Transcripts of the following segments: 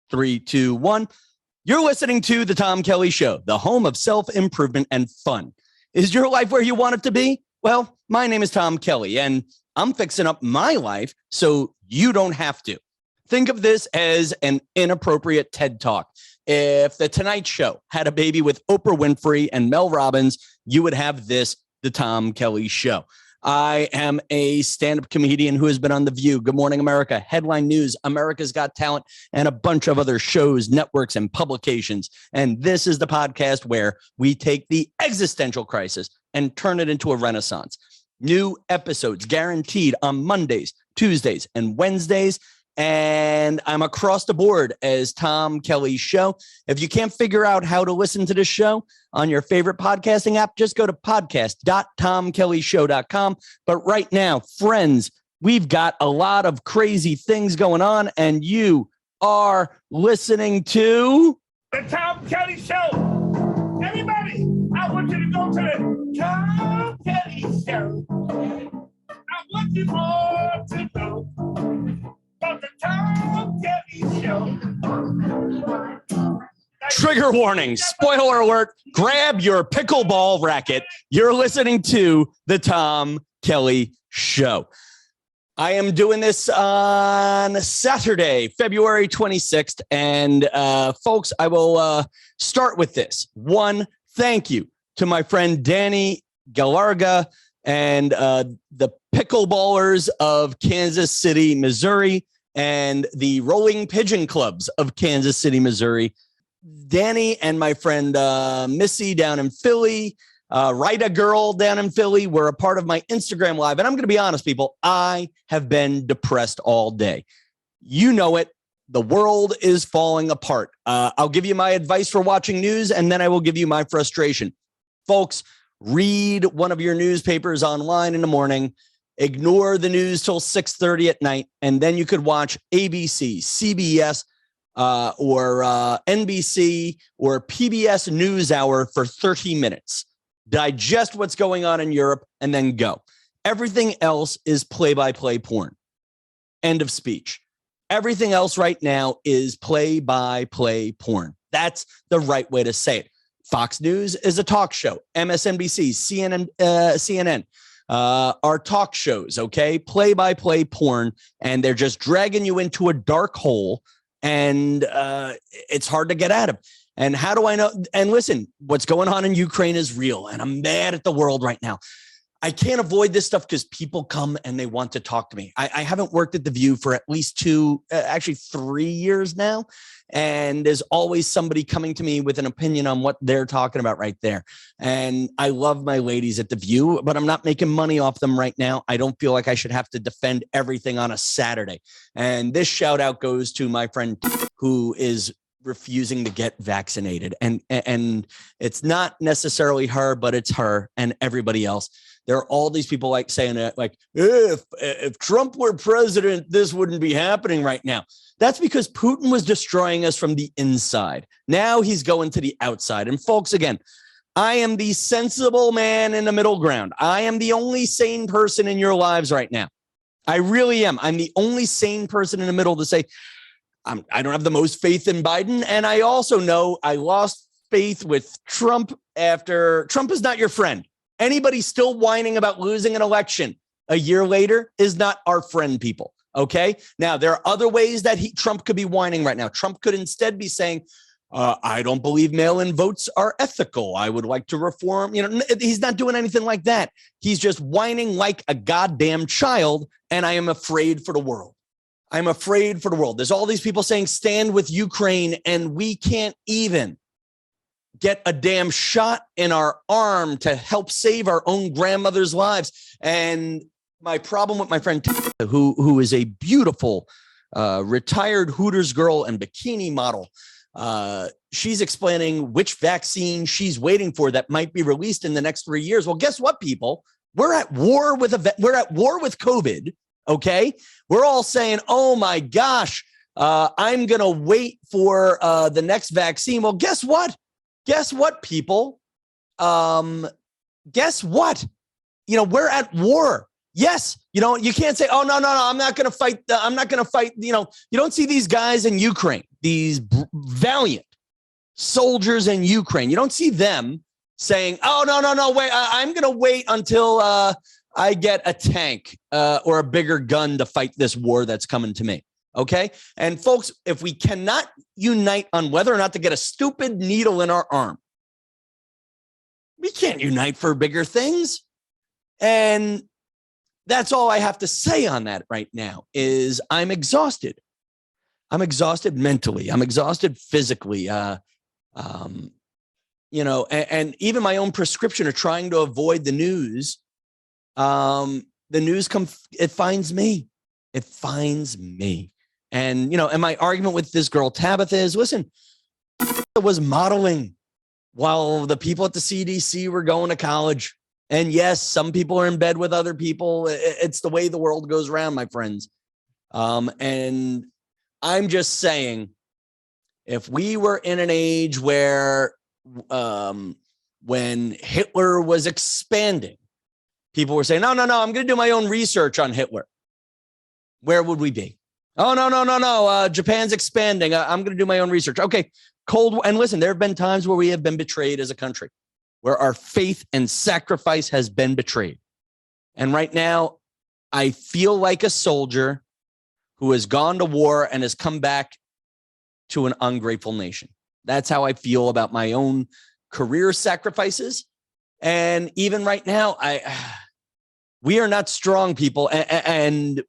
3, 2, 1. You're listening to the Tom Kelly Show, the home of self-improvement and fun. Is your life where you want it to be? Well, my name is Tom Kelly, and I'm fixing up my life so you don't have to. Think of this as an inappropriate TED Talk. If The Tonight Show had a baby with Oprah Winfrey and Mel Robbins, you would have this, the Tom Kelly Show. I am a stand-up comedian who has been on The View, Good Morning America, Headline News, America's Got Talent, and a bunch of other shows, networks, and publications. And this is the podcast where we take the existential crisis and turn it into a renaissance. New episodes guaranteed on Mondays, Tuesdays, and Wednesdays. And I'm across the board as Tom Kelly Show. If you can't figure out how to listen to this show on your favorite podcasting app, just go to podcast.tomkellyshow.com. But right now, friends, we've got a lot of crazy things going on, and you are listening to The Tom Kelly Show. Everybody, I want you to go to the Tom Kelly Show. I want you all to know. The Tom Kelly Show. Trigger warning, spoiler alert, grab your pickleball racket. You're listening to the Tom Kelly Show. I am doing this on Saturday, February 26th. And folks, I will start with this. One, thank you to my friend Danny Galarga and the pickleballers of Kansas City, Missouri, and the Rolling Pigeon Clubs of Kansas City, Missouri. Danny and my friend Missy down in Philly, Rita Girl down in Philly, were a part of my Instagram Live. And I'm going to be honest, people, I have been depressed all day. You know it. The world is falling apart. I'll give you my advice for watching news, and then I will give you my frustration. Folks, read one of your newspapers online in the morning. Ignore the news till 6:30 at night, and then you could watch ABC, CBS, or NBC or PBS NewsHour for 30 minutes. Digest what's going on in Europe, and then go. Everything else is play-by-play porn. End of speech. Everything else right now is play-by-play porn. That's the right way to say it. Fox News is a talk show. MSNBC, CNN are talk shows, okay? Play-by-play porn, and they're just dragging you into a dark hole, and it's hard to get out of. And how do I know? And listen, what's going on in Ukraine is real, and I'm mad at the world right now. I can't avoid this stuff because people come and they want to talk to me. I haven't worked at The View for at least 3 years now. And there's always somebody coming to me with an opinion on what they're talking about right there. And I love my ladies at The View, but I'm not making money off them right now. I don't feel like I should have to defend everything on a Saturday. And this shout out goes to my friend who is refusing to get vaccinated. And it's not necessarily her, but it's her and everybody else. There are all these people like saying that, like, if Trump were president, this wouldn't be happening right now. That's because Putin was destroying us from the inside. Now he's going to the outside. And folks, again, I am the sensible man in the middle ground. I am the only sane person in your lives right now. I really am. I'm the only sane person in the middle to say, I don't have the most faith in Biden. And I also know I lost faith with Trump after Trump is not your friend. Anybody still whining about losing an election a year later is not our friend, people. Okay. Now, there are other ways that Trump could be whining right now. Trump could instead be saying, I don't believe mail-in votes are ethical. I would like to reform. He's not doing anything like that. He's just whining like a goddamn child. And I am afraid for the world. I'm afraid for the world. There's all these people saying stand with Ukraine, and we can't even get a damn shot in our arm to help save our own grandmother's lives. And my problem with my friend, who is a beautiful retired Hooters girl and bikini model, she's explaining which vaccine she's waiting for that might be released in the next 3 years. Well, guess what, people? We're at war with COVID. Okay, we're all saying, "Oh my gosh, I'm gonna wait for the next vaccine." Well, guess what? Guess what, people? Guess what? We're at war. Yes, you can't say, "Oh no, I'm not going to fight." I'm not going to fight. You don't see these guys in Ukraine. these valiant soldiers in Ukraine. You don't see them saying, oh, no, wait, I'm going to wait until I get a tank or a bigger gun to fight this war that's coming to me. Okay. And folks, if we cannot unite on whether or not to get a stupid needle in our arm, we can't unite for bigger things. And that's all I have to say on that right now is I'm exhausted. I'm exhausted mentally. I'm exhausted physically. And even my own prescription of trying to avoid the news. The news it finds me. It finds me. And, and my argument with this girl, Tabitha, is, listen, I was modeling while the people at the CDC were going to college. And yes, some people are in bed with other people. It's the way the world goes around, my friends. And I'm just saying, if we were in an age where when Hitler was expanding, people were saying, no, I'm going to do my own research on Hitler. Where would we be? Oh, no. Japan's expanding. I'm going to do my own research. Okay. And listen, there have been times where we have been betrayed as a country, where our faith and sacrifice has been betrayed. And right now, I feel like a soldier who has gone to war and has come back to an ungrateful nation. That's how I feel about my own career sacrifices. And even right now, we are not strong people. And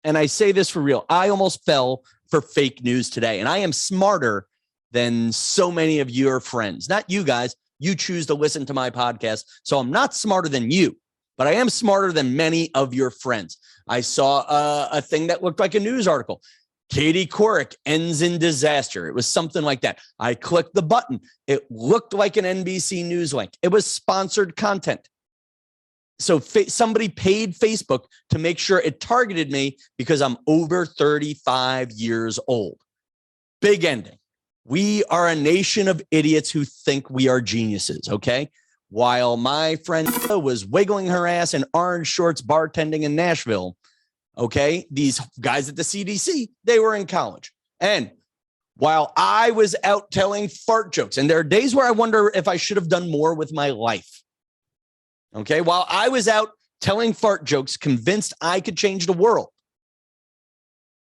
I say this for real. I almost fell for fake news today. And I am smarter than so many of your friends. Not you guys. You choose to listen to my podcast. So I'm not smarter than you, but I am smarter than many of your friends. I saw a thing that looked like a news article. Katie Couric ends in disaster. It was something like that. I clicked the button. It looked like an NBC News link. It was sponsored content. So somebody paid Facebook to make sure it targeted me because I'm over 35 years old. Big ending. We are a nation of idiots who think we are geniuses, okay? While my friend was wiggling her ass in orange shorts bartending in Nashville, okay, these guys at the CDC, they were in college. And while I was out telling fart jokes, and there are days where I wonder if I should have done more with my life. Okay, while I was out telling fart jokes, convinced I could change the world,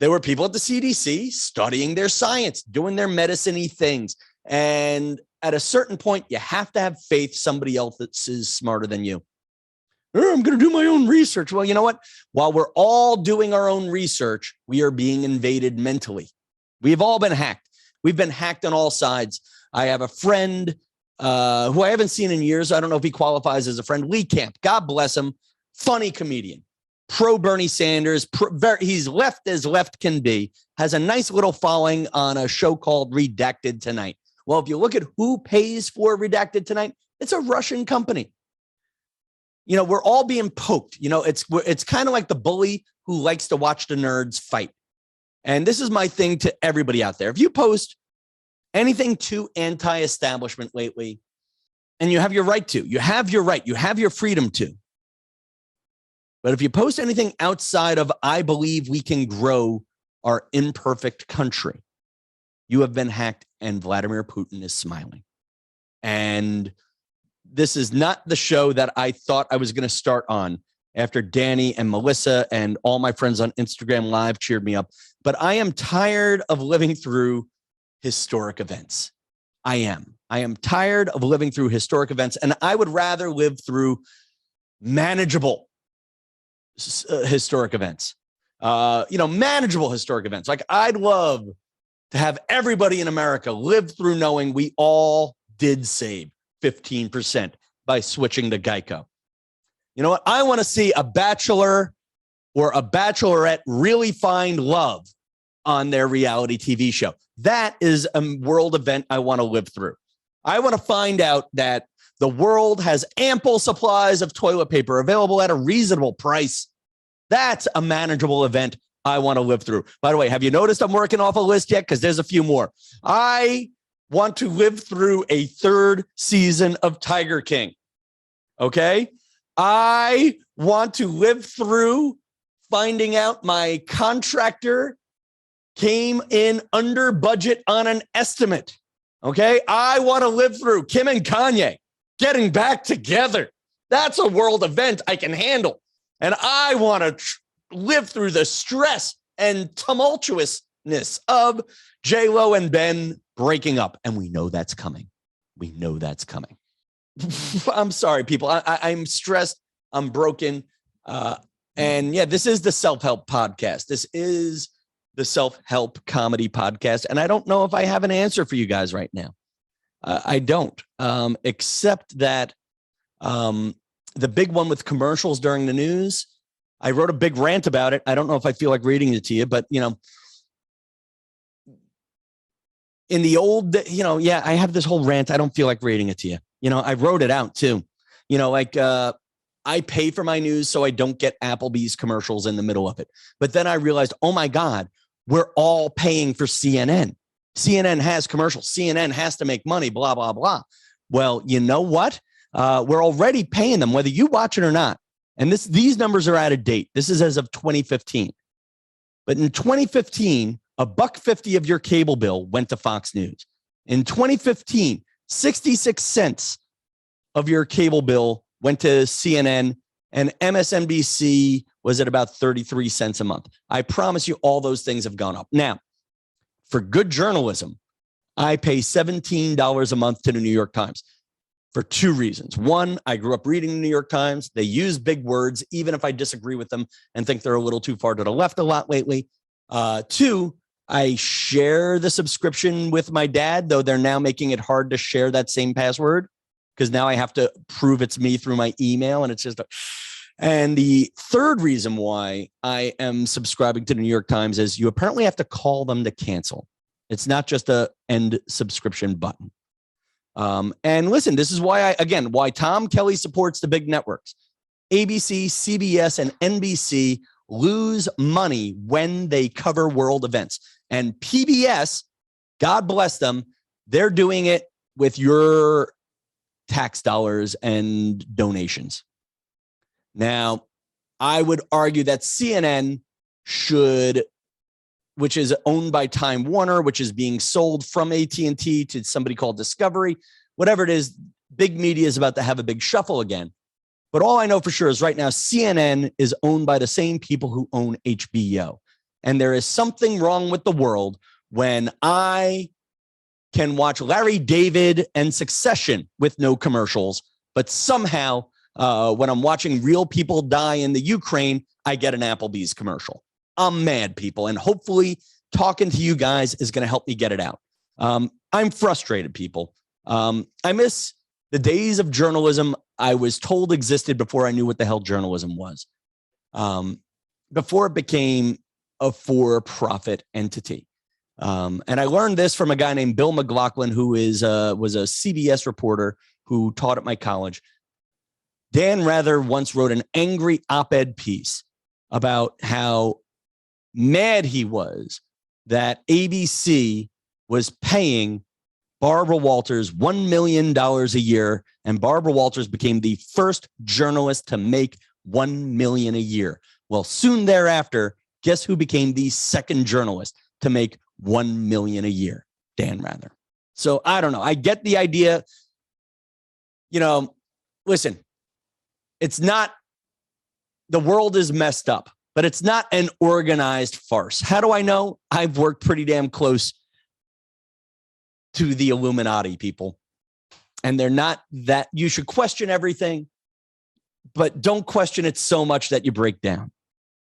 there were people at the CDC studying their science, doing their medicine-y things. And at a certain point, you have to have faith somebody else is smarter than you. I'm going to do my own research. Well, you know what? While we're all doing our own research, we are being invaded mentally. We've all been hacked. We've been hacked on all sides. I have a friend who I haven't seen in years. I don't know if he qualifies as a friend. Lee Camp, God bless him. Funny comedian, pro Bernie Sanders. He's left as left can be. Has a nice little following on a show called Redacted Tonight. Well, if you look at who pays for Redacted Tonight, it's a Russian company. We're all being poked. It's kind of like the bully who likes to watch the nerds fight. And this is my thing to everybody out there. If you post anything too anti-establishment lately, and you have your right to, you have your freedom to. But if you post anything outside of, I believe we can grow our imperfect country, you have been hacked, and Vladimir Putin is smiling. And this is not the show that I thought I was going to start on after Danny and Melissa and all my friends on Instagram Live cheered me up. But I am tired of living through historic events. I am tired of living through historic events, and I would rather live through manageable historic events. Manageable historic events. Like, I'd love to have everybody in America live through knowing we all did save 15% by switching to Geico. You know what? I want to see a bachelor or a bachelorette really find love on their reality TV show. That is a world event I want to live through. I want to find out that the world has ample supplies of toilet paper available at a reasonable price. That's a manageable event I want to live through. By the way, have you noticed I'm working off a list yet? Because there's a few more. I want to live through a third season of Tiger King. Okay? I want to live through finding out my contractor came in under budget on an estimate. Okay. I want to live through Kim and Kanye getting back together. That's a world event I can handle. And I want to live through the stress and tumultuousness of J-Lo and Ben breaking up. And we know that's coming. We know that's coming. I'm sorry, people. I'm stressed. I'm broken. And yeah, this is the self-help podcast. This is the self-help comedy podcast. And I don't know if I have an answer for you guys right now. I don't, except that the big one with commercials during the news, I wrote a big rant about it. I don't know if I feel like reading it to you, but, you know, in the old, you know, yeah, I have this whole rant. I don't feel like reading it to you. You know, I wrote it out too. You know, like I pay for my news so I don't get Applebee's commercials in the middle of it. But then I realized, oh my God, we're all paying for CNN. CNN has commercials. CNN has to make money, blah, blah, blah. Well, you know what? We're already paying them, whether you watch it or not. And these numbers are out of date. This is as of 2015. But in 2015, $1.50 of your cable bill went to Fox News. In 2015, 66 cents of your cable bill went to CNN, and MSNBC was at about 33 cents a month. I promise you all those things have gone up. Now, for good journalism, I pay $17 a month to the New York Times for two reasons. One, I grew up reading the New York Times. They use big words, even if I disagree with them and think they're a little too far to the left a lot lately. Two, I share the subscription with my dad, though they're now making it hard to share that same password because now I have to prove it's me through my email. And it's just, and the third reason why I am subscribing to the New York Times is you apparently have to call them to cancel. It's not just a end subscription button. And listen, this is why why Tom Kelly supports the big networks. ABC, CBS, and NBC lose money when they cover world events. And PBS, God bless them, they're doing it with your tax dollars and donations. Now, I would argue that CNN should, which is owned by Time Warner, which is being sold from AT&T to somebody called Discovery, whatever it is, big media is about to have a big shuffle again. But all I know for sure is right now, CNN is owned by the same people who own HBO. And there is something wrong with the world when I can watch Larry David and Succession with no commercials, but somehow when I'm watching real people die in the Ukraine, I get an Applebee's commercial. I'm mad, people. And hopefully talking to you guys is going to help me get it out. I'm frustrated, people. I miss the days of journalism I was told existed before I knew what the hell journalism was. Before it became a for-profit entity. And I learned this from a guy named Bill McLaughlin, who was a CBS reporter who taught at my college. Dan Rather once wrote an angry op-ed piece about how mad he was that ABC was paying Barbara Walters $1 million a year, and Barbara Walters became the first journalist to make $1 million a year. Well, soon thereafter, guess who became the second journalist to make $1 million a year? Dan Rather. So I don't know. I get the idea. You know, listen, it's not, the world is messed up, but it's not an organized farce. How do I know? I've worked pretty damn close to the Illuminati, people. And they're not that, you should question everything, but don't question it so much that you break down.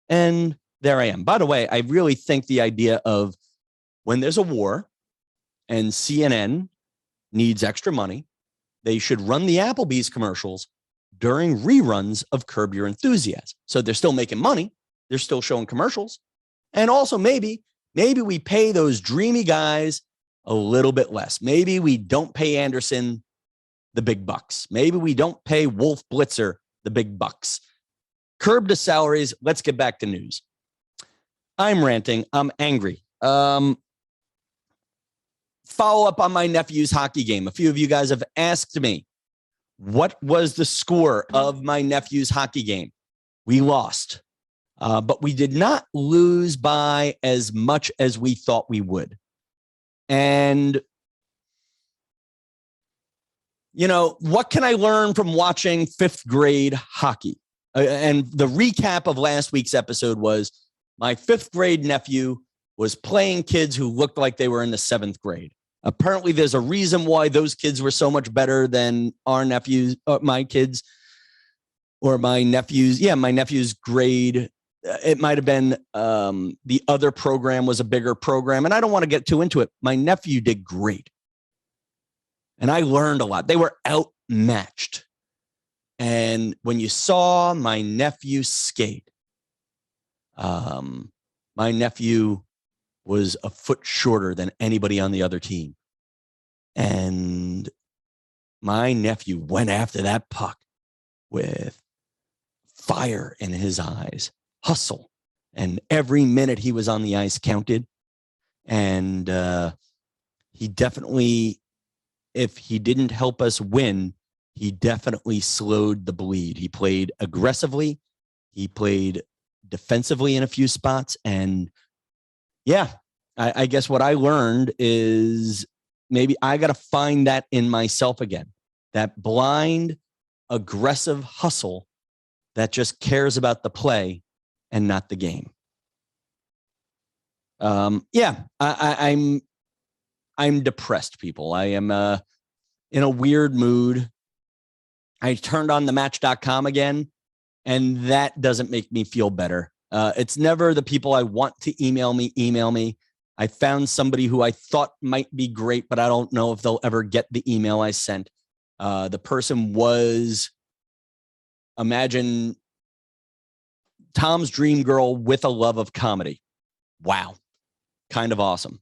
And there I am. By the way, I really think the idea of when there's a war and CNN needs extra money, they should run the Applebee's commercials during reruns of Curb Your Enthusiasm. So they're still making money. They're still showing commercials. And also maybe we pay those dreamy guys a little bit less. Maybe we don't pay Anderson the big bucks. Maybe we don't pay Wolf Blitzer the big bucks. Curb the salaries. Let's get back to news. I'm ranting. I'm angry. Follow up on my nephew's hockey game. A few of you guys have asked me, what was the score of my nephew's hockey game? We lost. but we did not lose by as much as we thought we would. And, you know, what can I learn from watching fifth grade hockey? And the recap of last week's episode was my fifth grade nephew was playing kids who looked like they were in the seventh grade. Apparently, there's a reason why those kids were so much better than our nephews, my kids, or my nephews. Yeah, my nephew's grade. It might have been the other program was a bigger program. And I don't want to get too into it. My nephew did great. And I learned a lot. They were outmatched. And when you saw my nephew skate, my nephew was a foot shorter than anybody on the other team. And my nephew went after that puck with fire in his eyes, hustle. And every minute he was on the ice counted. And he definitely, if he didn't help us win, he definitely slowed the bleed. He played aggressively. He played defensively in a few spots. And yeah, I guess what I learned is maybe I got to find that in myself again, that blind, aggressive hustle that just cares about the play and not the game. I'm depressed, people. I am in a weird mood. I turned on the match.com again, and that doesn't make me feel better. It's never the people I want to email me. I found somebody who I thought might be great, but I don't know if they'll ever get the email I sent. The person was, imagine Tom's dream girl with a love of comedy. Wow. Kind of awesome.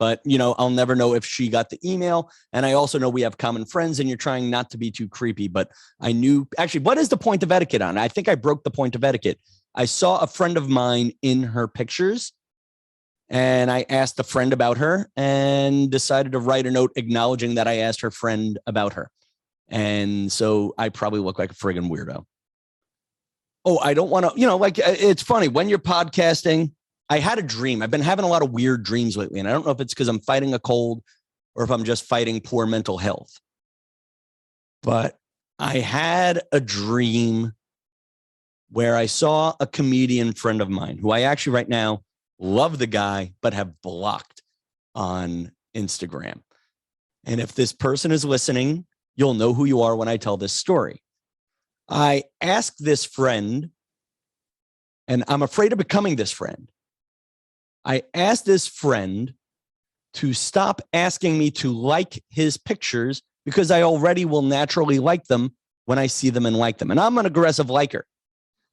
But, you know, I'll never know if she got the email. And I also know we have common friends and you're trying not to be too creepy. But I knew, actually, what is the point of etiquette on? I think I broke the point of etiquette. I saw a friend of mine in her pictures and I asked a friend about her and decided to write a note acknowledging that I asked her friend about her. And so I probably look like a friggin' weirdo. Oh, I don't want to, you know, like, it's funny when you're podcasting. I had a dream. I've been having a lot of weird dreams lately, and I don't know if it's because I'm fighting a cold or if I'm just fighting poor mental health. But I had a dream where I saw a comedian friend of mine who I actually right now love the guy, but have blocked on Instagram. And if this person is listening, you'll know who you are when I tell this story. I asked this friend, and I'm afraid of becoming this friend. I asked this friend to stop asking me to like his pictures because I already will naturally like them when I see them and like them. And I'm an aggressive liker.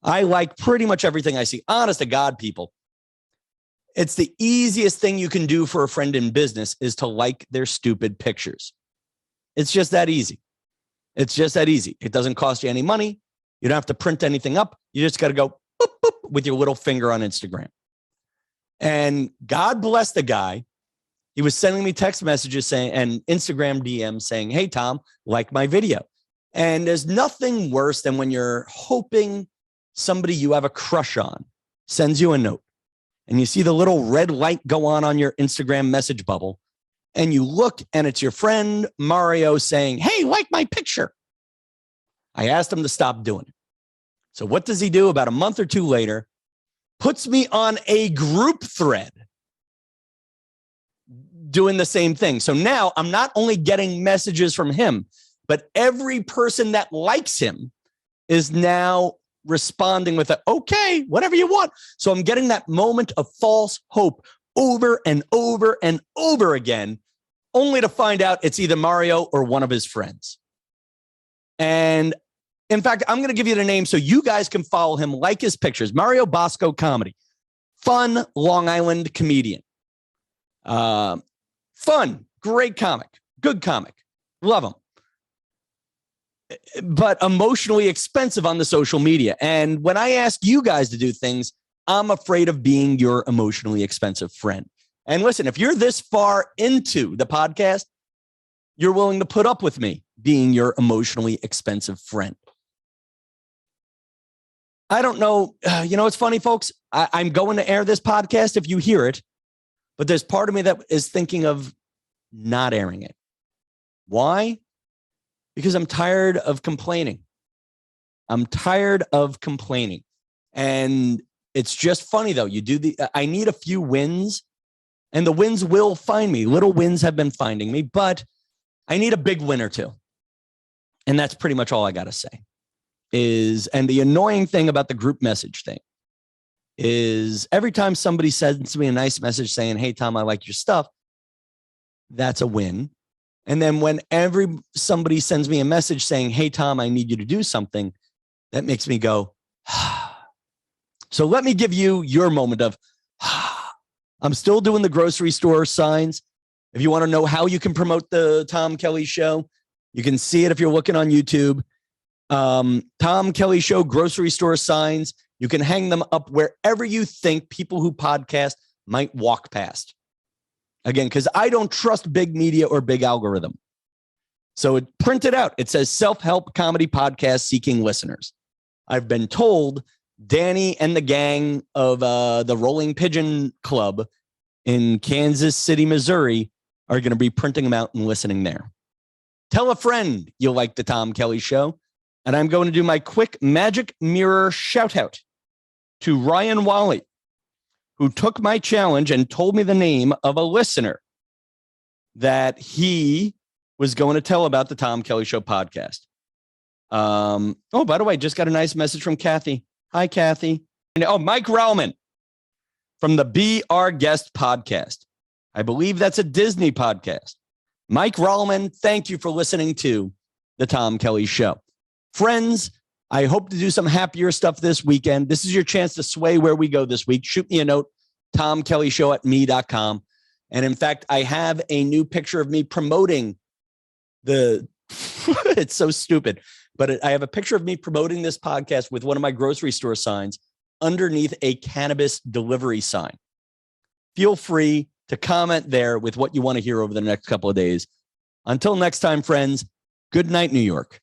I like pretty much everything I see. Honest to God, people. It's the easiest thing you can do for a friend in business is to like their stupid pictures. It's just that easy. It's just that easy. It doesn't cost you any money. You don't have to print anything up. You just got to go boop, boop, with your little finger on Instagram. And God bless the guy. He was sending me text messages saying, and Instagram DMs saying, hey, Tom, like my video. And there's nothing worse than when you're hoping somebody you have a crush on sends you a note and you see the little red light go on your Instagram message bubble. And you look and it's your friend Mario saying, hey, like my picture. I asked him to stop doing it. So what does he do? About a month or two later, puts me on a group thread doing the same thing. So now I'm not only getting messages from him, but every person that likes him is now responding with okay, whatever you want. So I'm getting that moment of false hope over and over and over again, only to find out it's either Mario or one of his friends. And in fact, I'm going to give you the name so you guys can follow him, like his pictures. Mario Bosco Comedy. Fun Long Island comedian. Fun, great comic, good comic. Love him. But emotionally expensive on the social media. And when I ask you guys to do things, I'm afraid of being your emotionally expensive friend. And listen, if you're this far into the podcast, you're willing to put up with me being your emotionally expensive friend. I don't know. It's funny, folks. I'm going to air this podcast if you hear it, but there's part of me that is thinking of not airing it. Why? Because I'm tired of complaining. And it's just funny, though. I need a few wins, and the wins will find me. Little wins have been finding me, but I need a big win or two. And that's pretty much all I got to say. And the annoying thing about the group message thing is every time somebody sends me a nice message saying, hey, Tom, I like your stuff, that's a win. And then when somebody sends me a message saying, hey, Tom, I need you to do something, that makes me go, So let me give you your moment of, I'm still doing the grocery store signs. If you want to know how you can promote the Tom Kelly Show, you can see it if you're looking on YouTube. Tom Kelly Show grocery store signs. You can hang them up wherever you think people who podcast might walk past. Again, because I don't trust big media or big algorithm. So it printed out. It says self-help comedy podcast seeking listeners. I've been told Danny and the gang of the Rolling Pigeon Club in Kansas City, Missouri are going to be printing them out and listening there. Tell a friend you'll like the Tom Kelly Show. And I'm going to do my quick magic mirror shout out to Ryan Wally, who took my challenge and told me the name of a listener that he was going to tell about the Tom Kelly Show podcast. By the way, just got a nice message from Kathy. Hi, Kathy. Mike Rowman from the Be Our Guest podcast. I believe that's a Disney podcast. Mike Rowman, thank you for listening to the Tom Kelly Show. Friends, I hope to do some happier stuff this weekend. This is your chance to sway where we go this week. Shoot me a note, TomKellyShow@me.com. And in fact, I have a new picture of me promoting it's so stupid, but I have a picture of me promoting this podcast with one of my grocery store signs underneath a cannabis delivery sign. Feel free to comment there with what you want to hear over the next couple of days. Until next time, friends, good night, New York.